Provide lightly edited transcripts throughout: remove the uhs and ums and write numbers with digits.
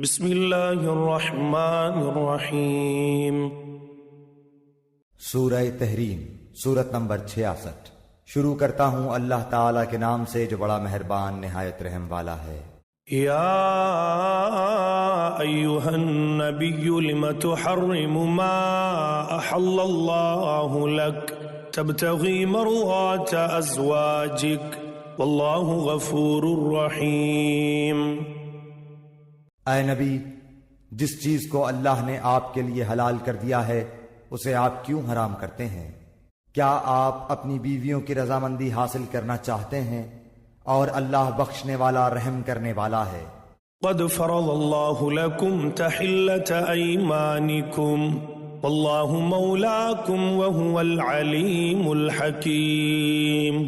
بسم اللہ الرحمن الرحیم۔ سورہ تحریم، سورت نمبر 66۔ شروع کرتا ہوں اللہ تعالیٰ کے نام سے جو بڑا مہربان نہایت رحم والا ہے۔ یا ایہا النبی لم تحرم ما احل اللہ لک تبتغی مرضات ازواجک واللہ غفور رحیم۔ اے نبی، جس چیز کو اللہ نے آپ کے لیے حلال کر دیا ہے اسے آپ کیوں حرام کرتے ہیں؟ کیا آپ اپنی بیویوں کی رضامندی حاصل کرنا چاہتے ہیں؟ اور اللہ بخشنے والا رحم کرنے والا ہے۔ قد فرض اللہ لکم تحلۃ ایمانکم واللہ مولاکم وہو العلیم الحکیم۔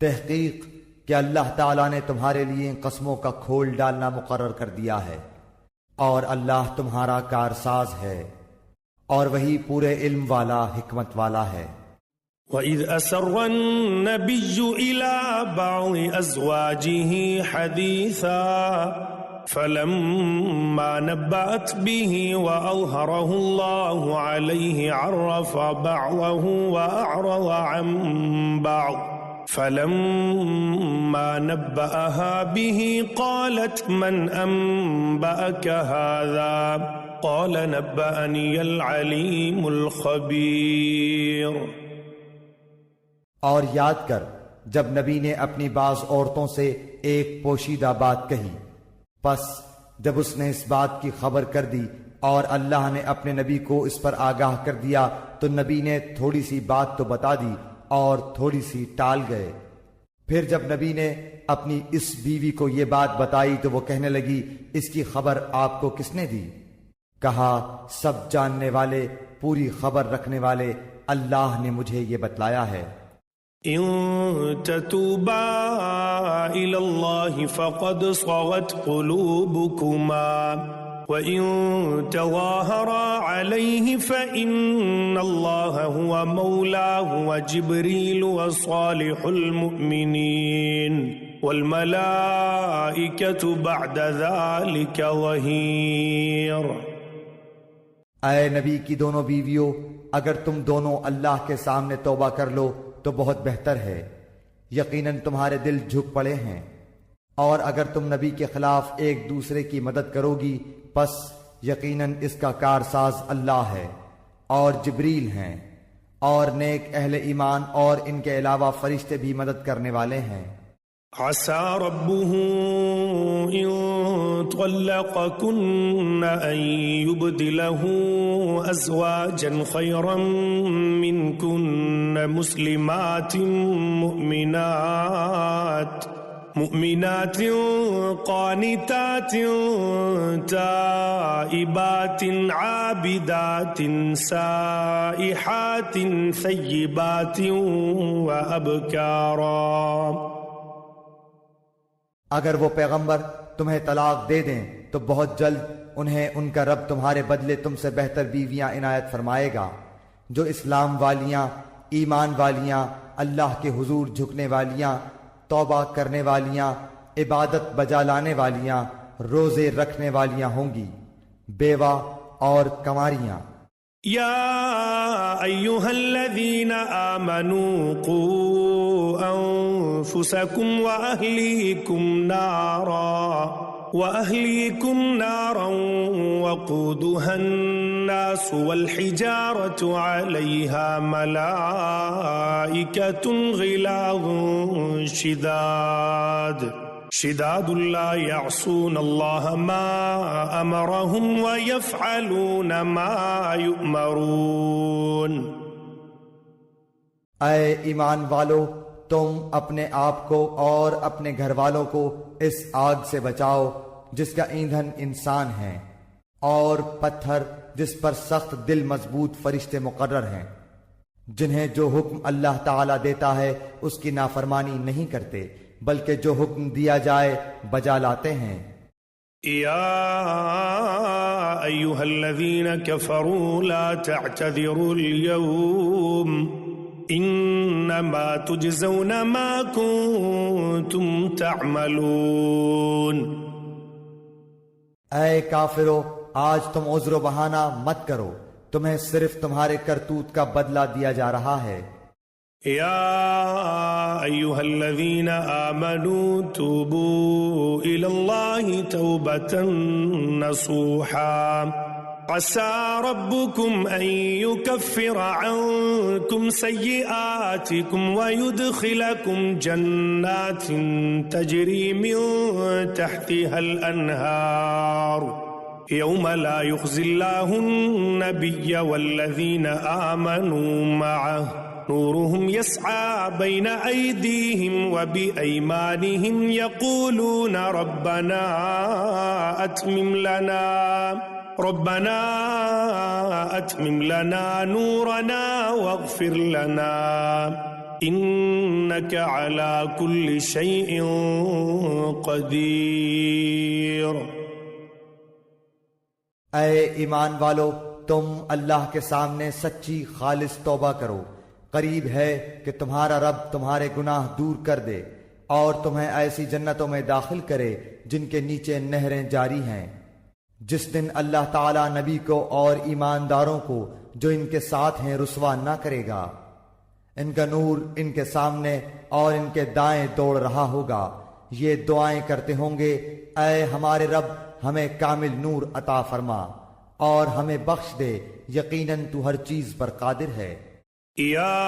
تحقیق کہ اللہ تعالیٰ نے تمہارے لیے قسموں کا کھول ڈالنا مقرر کر دیا ہے، اور اللہ تمہارا کارساز ہے، اور وہی پورے علم والا حکمت والا ہے۔ وَإِذْ أَسَرَّ النَّبِيُّ إِلَىٰ بَعْضِ أَزْوَاجِهِ حَدِيثًا فَلَمَّا نَبَّأَتْ بِهِ وَأَظْهَرَهُ اللَّهُ عَلَيْهِ عَرَّفَ بَعْضَهُ وَأَعْرَضَ عَن بَعْضٍ فَلَمَّا نَبَّأَهَا بِهِ قَالَتْ مَنْ أَنبَأَكَ هَذَا قَالَ نَبَّأَنِيَ الْعَلِيمُ الْخَبِيرُ۔ اور یاد کر جب نبی نے اپنی بعض عورتوں سے ایک پوشیدہ بات کہی، پس جب اس نے اس بات کی خبر کر دی اور اللہ نے اپنے نبی کو اس پر آگاہ کر دیا تو نبی نے تھوڑی سی بات تو بتا دی اور تھوڑی سی ٹال گئے۔ پھر جب نبی نے اپنی اس بیوی کو یہ بات بتائی تو وہ کہنے لگی، اس کی خبر آپ کو کس نے دی؟ کہا، سب جاننے والے، پوری خبر رکھنے والے اللہ نے مجھے یہ بتلایا ہے۔ ان تتوبا الى اللہ فقد صغت قلوبكما وَإِن تَظَاهَرَا عَلَيْهِ فَإِنَّ اللَّهَ هُوَ مَوْلَاهُ وَجِبْرِيلُ وَصَالِحُ الْمُؤْمِنِينَ وَالْمَلَائِكَةُ بَعْدَ ذَلِكَ ظَهِيرٌ۔ اے نبی کی دونوں بیویوں، اگر تم دونوں اللہ کے سامنے توبہ کر لو تو بہت بہتر ہے، یقیناً تمہارے دل جھک پڑے ہیں، اور اگر تم نبی کے خلاف ایک دوسرے کی مدد کرو گی پس یقیناً اس کا کارساز اللہ ہے، اور جبریل ہیں، اور نیک اہل ایمان اور ان کے علاوہ فرشتے بھی مدد کرنے والے ہیں۔ عسى ربه إن طلقكن أن يبدله أزواجا خيرا منكن مؤمنات قانتات تائبات عابدات سائحات ثيبات وأبكارا۔ اگر وہ پیغمبر تمہیں طلاق دے دیں تو بہت جلد انہیں ان کا رب تمہارے بدلے تم سے بہتر بیویاں عنایت فرمائے گا، جو اسلام والیاں، ایمان والیاں، اللہ کے حضور جھکنے والیاں، توبہ کرنے والیاں، عبادت بجا لانے والیاں، روزے رکھنے والیاں ہوں گی، بیوہ اور کنواریاں۔ یا ایہا الذین آمنوا قوا انفسکم وأهليكم نارا وقودها الناس والحجارة عليها ملائكة غلاظ شداد لا يعصون الله ما أمرهم ويفعلون ما يؤمرون۔ اے ایمان والو، تم اپنے آپ کو اور اپنے گھر والوں کو اس آگ سے بچاؤ جس کا ایندھن انسان ہے، اور پتھر جس پر سخت دل مضبوط فرشتے مقرر ہیں، جنہیں جو حکم اللہ تعالیٰ دیتا ہے اس کی نافرمانی نہیں کرتے بلکہ جو حکم دیا جائے بجا لاتے ہیں۔ یا ایہا الذین کفروا لا تعتذروا اليوم انما تجزون ما کنتم تعملون۔ اے کافرو، آج تم عذر و بہانہ مت کرو، تمہیں صرف تمہارے کرتوت کا بدلہ دیا جا رہا ہے۔ يا أيها الذين آمنوا توبوا إلى الله توبة نصوحا عسى ربكم أن يكفر عنكم سيئاتكم ويدخلكم جنات تجري من تحتها الأنهار يوم لا يخزي الله النبي والذين آمنوا معه نورهم يسعى بين أيديهم وبأيمانهم يقولون ربنا أتمم لنا نورنا واغفر لنا إنك على كل شيء قدير۔ اے ایمان والو، تم اللہ کے سامنے سچی خالص توبہ کرو، قریب ہے کہ تمہارا رب تمہارے گناہ دور کر دے اور تمہیں ایسی جنتوں میں داخل کرے جن کے نیچے نہریں جاری ہیں۔ جس دن اللہ تعالیٰ نبی کو اور ایمانداروں کو جو ان کے ساتھ ہیں رسوا نہ کرے گا، ان کا نور ان کے سامنے اور ان کے دائیں دوڑ رہا ہوگا، یہ دعائیں کرتے ہوں گے، اے ہمارے رب ہمیں کامل نور عطا فرما اور ہمیں بخش دے، یقیناً تو ہر چیز پر قادر ہے۔ يا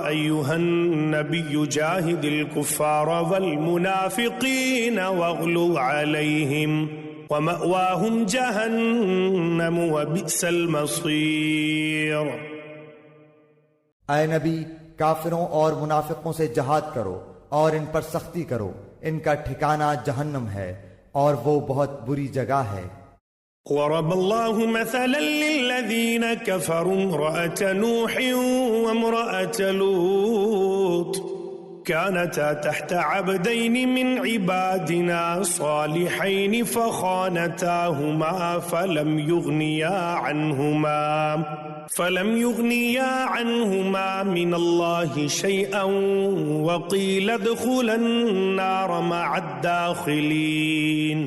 أيها النبي جاهد الكفار والمنافقين واغلظ عليهم ومأواهم جهنم وبئس المصير۔ اے نبی، کافروں اور منافقوں سے جہاد کرو اور ان پر سختی کرو، ان کا ٹھکانہ جہنم ہے اور وہ بہت بری جگہ ہے۔ ضرب الله مثلا للذين كفروا امرأة نوح وامرأة لوط كانتا تحت عبدين من عبادنا صالحين فخانتاهما فلم يغنيا عنهما من الله شيئا وقيل ادخلا النار مع الداخلين۔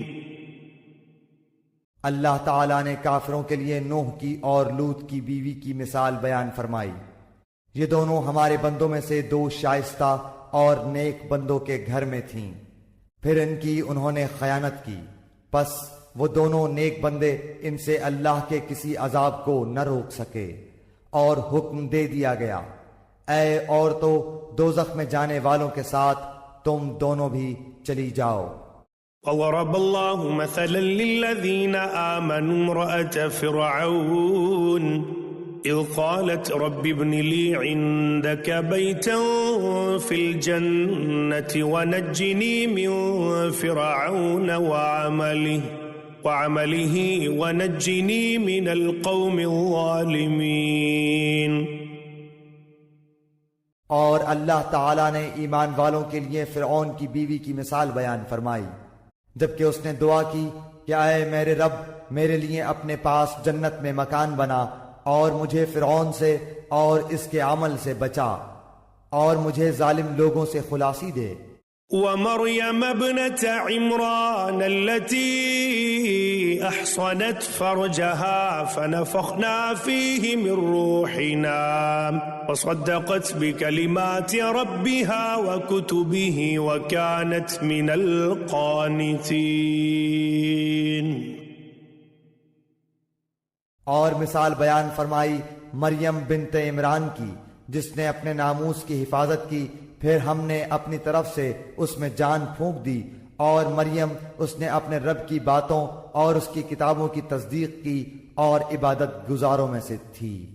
اللہ تعالیٰ نے کافروں کے لیے نوح کی اور لوط کی بیوی کی مثال بیان فرمائی۔ یہ دونوں ہمارے بندوں میں سے دو شائستہ اور نیک بندوں کے گھر میں تھیں، پھر ان کی انہوں نے خیانت کی، پس وہ دونوں نیک بندے ان سے اللہ کے کسی عذاب کو نہ روک سکے اور حکم دے دیا گیا، اے عورتوں، دوزخ میں جانے والوں کے ساتھ تم دونوں بھی چلی جاؤ۔ وضرب الله مثلا للذين آمنوا امرأة فرعون إذ قالت رب ابن لي عندك بيتا في الجنة ونجني من فرعون وعمله ونجني من القوم الظالمين۔ اور اللہ تعالیٰ نے ایمان والوں کے لیے فرعون کی بیوی کی مثال بیان فرمائی، جبکہ اس نے دعا کی کہ اے میرے رب، میرے لیے اپنے پاس جنت میں مکان بنا اور مجھے فرعون سے اور اس کے عمل سے بچا اور مجھے ظالم لوگوں سے خلاصی دے۔ ومريم ابنة عمران التي أحصنت فرجها فنفخنا فيه من روحنا وصدقت بكلمات ربها وكتبه وكانت من القانتين۔ اور مثال بیان فرمائی مریم بنت عمران کی، جس نے اپنے ناموس کی حفاظت کی، پھر ہم نے اپنی طرف سے اس میں جان پھونک دی، اور مریم اس نے اپنے رب کی باتوں اور اس کی کتابوں کی تصدیق کی اور عبادت گزاروں میں سے تھی۔